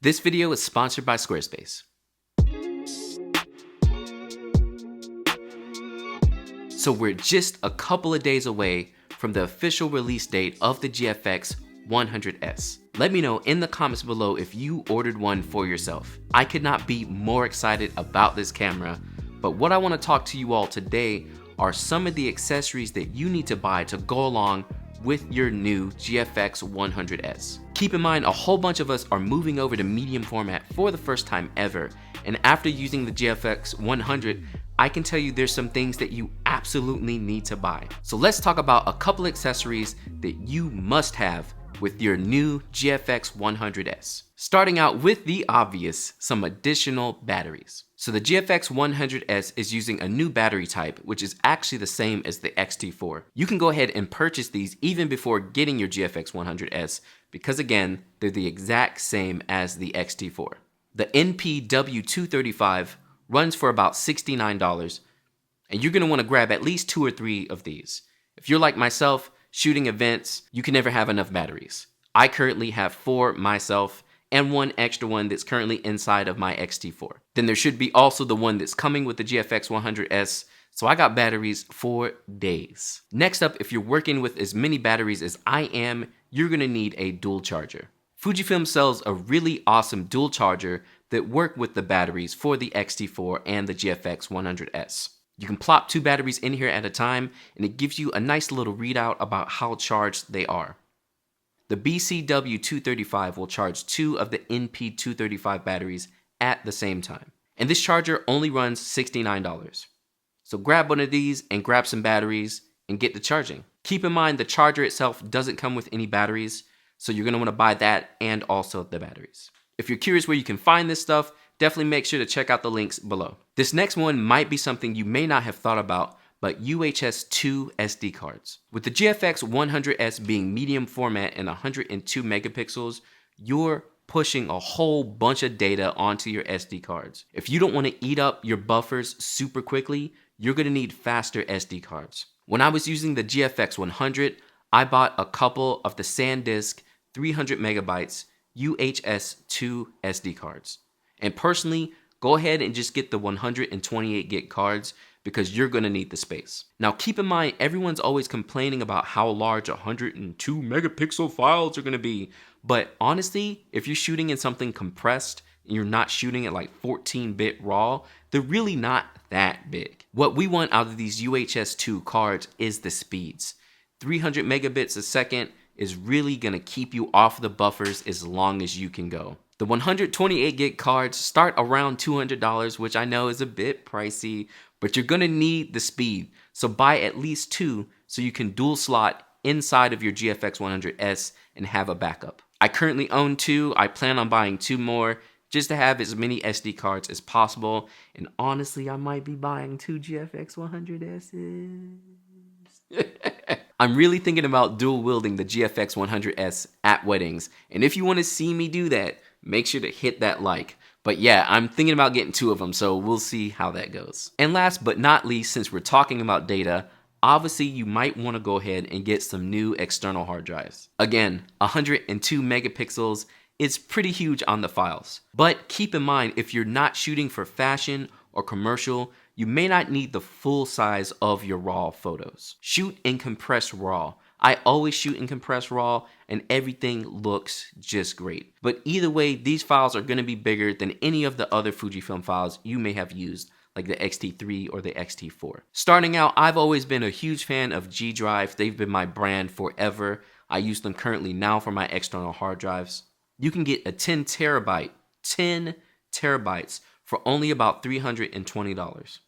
This video is sponsored by Squarespace. So we're just a couple of days away from the official release date of the GFX 100S. Let me know in the comments below if you ordered one for yourself. I could not be more excited about this camera, but what I want to talk to you all today are some of the accessories that you need to buy to go along with your new GFX 100S. Keep in mind, a whole bunch of us are moving over to medium format for the first time ever, and after using the GFX 100, I can tell you there's some things that you absolutely need to buy. So let's talk about a couple accessories that you must have with your new GFX 100S. Starting out with the obvious, some additional batteries. So the GFX 100S is using a new battery type, which is actually the same as the X-T4. You can go ahead and purchase these even before getting your GFX 100S, because again, they're the exact same as the X-T4. The NPW235 runs for about $69, and you're gonna wanna grab at least 2 or 3 of these. If you're like myself, shooting events, you can never have enough batteries. I currently have 4 myself and 1 extra one that's currently inside of my X-T4. Then there should be also the one that's coming with the GFX 100S, so I got batteries for days. Next up, if you're working with as many batteries as I am, you're gonna need a dual charger. Fujifilm sells a really awesome dual charger that work with the batteries for the X-T4 and the GFX 100S. You can plop 2 batteries in here at a time, and it gives you a nice little readout about how charged they are. The BCW235 will charge 2 of the NP235 batteries at the same time. And this charger only runs $69. So grab one of these and grab some batteries and get to charging. Keep in mind the charger itself doesn't come with any batteries, so you're gonna wanna buy that and also the batteries. If you're curious where you can find this stuff, definitely make sure to check out the links below. This next one might be something you may not have thought about, but UHS 2 SD cards. With the GFX 100S being medium format and 102 megapixels, you're pushing a whole bunch of data onto your SD cards. If you don't want to eat up your buffers super quickly, you're going to need faster SD cards. When I was using the GFX 100, I bought a couple of the SanDisk 300 megabytes UHS 2 SD cards. And personally, go ahead and just get the 128 gig cards because you're gonna need the space. Now keep in mind, everyone's always complaining about how large 102 megapixel files are gonna be. But honestly, if you're shooting in something compressed and you're not shooting at like 14-bit RAW, they're really not that big. What we want out of these UHS 2 cards is the speeds. 300 megabits a second is really gonna keep you off the buffers as long as you can go. The 128 gig cards start around $200, which I know is a bit pricey, but you're gonna need the speed. So buy at least 2 so you can dual slot inside of your GFX 100S and have a backup. I currently own 2. I plan on buying 2 more just to have as many SD cards as possible. And honestly, I might be buying 2 GFX 100Ss. I'm really thinking about dual wielding the GFX 100S at weddings. And if you want to see me do that, make sure to hit that like. But yeah, I'm thinking about getting 2 of them, so we'll see how that goes. And last but not least, since we're talking about data, obviously you might want to go ahead and get some new external hard drives. Again, 102 megapixels is pretty huge on the files. But keep in mind, if you're not shooting for fashion or commercial, you may not need the full size of your RAW photos. Shoot in compressed RAW. I always shoot in compressed RAW and everything looks just great. But either way, these files are gonna be bigger than any of the other Fujifilm files you may have used, like the X-T3 or the X-T4. Starting out, I've always been a huge fan of G Drive. They've been my brand forever. I use them currently now for my external hard drives. You can get a 10 terabytes for only about $320.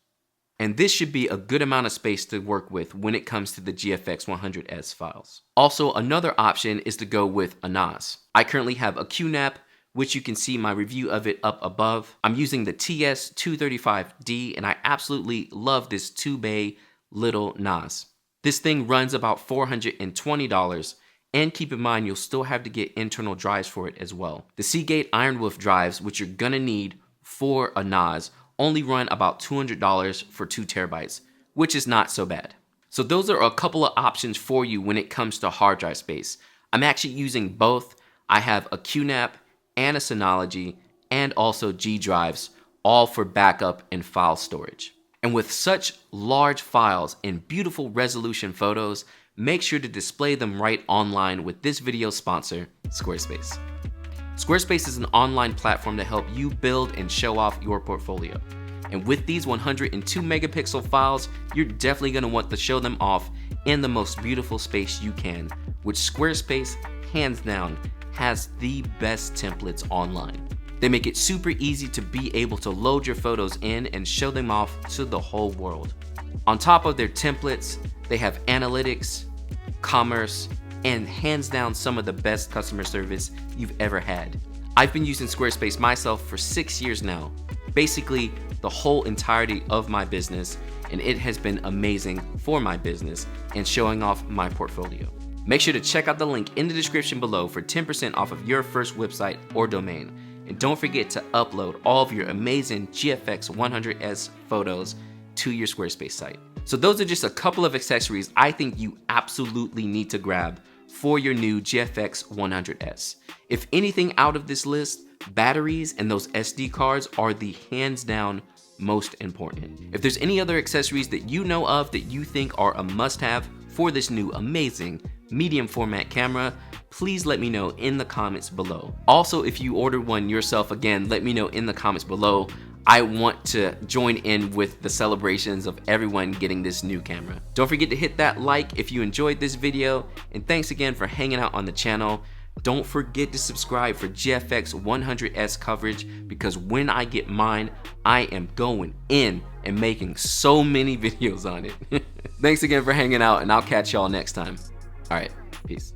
And this should be a good amount of space to work with when it comes to the GFX 100S files. Also, another option is to go with a NAS. I currently have a QNAP, which you can see my review of it up above. I'm using the TS235D, and I absolutely love this 2-bay little NAS. This thing runs about $420, and keep in mind you'll still have to get internal drives for it as well. The Seagate Ironwolf drives, which you're gonna need for a NAS, only run about $200 for 2 terabytes, which is not so bad. So those are a couple of options for you when it comes to hard drive space. I'm actually using both. I have a QNAP and a Synology, and also G drives, all for backup and file storage. And with such large files and beautiful resolution photos, make sure to display them right online with this video's sponsor, Squarespace. Squarespace is an online platform to help you build and show off your portfolio. And with these 102 megapixel files, you're definitely going to want to show them off in the most beautiful space you can, which Squarespace, hands down, has the best templates online. They make it super easy to be able to load your photos in and show them off to the whole world. On top of their templates, they have analytics, commerce, and hands down some of the best customer service you've ever had. I've been using Squarespace myself for 6 years now, basically the whole entirety of my business, and it has been amazing for my business and showing off my portfolio. Make sure to check out the link in the description below for 10% off of your first website or domain. And don't forget to upload all of your amazing GFX 100S photos to your Squarespace site. So those are just a couple of accessories I think you absolutely need to grab for your new GFX 100S. If anything out of this list, batteries and those SD cards are the hands down most important. If there's any other accessories that you know of that you think are a must-have for this new amazing medium format camera, please let me know in the comments below. Also, if you ordered one yourself, again, let me know in the comments below. I want to join in with the celebrations of everyone getting this new camera. Don't forget to hit that like if you enjoyed this video, and thanks again for hanging out on the channel. Don't forget to subscribe for GFX 100S coverage, because when I get mine, I am going in and making so many videos on it. Thanks again for hanging out, and I'll catch y'all next time. All right, peace.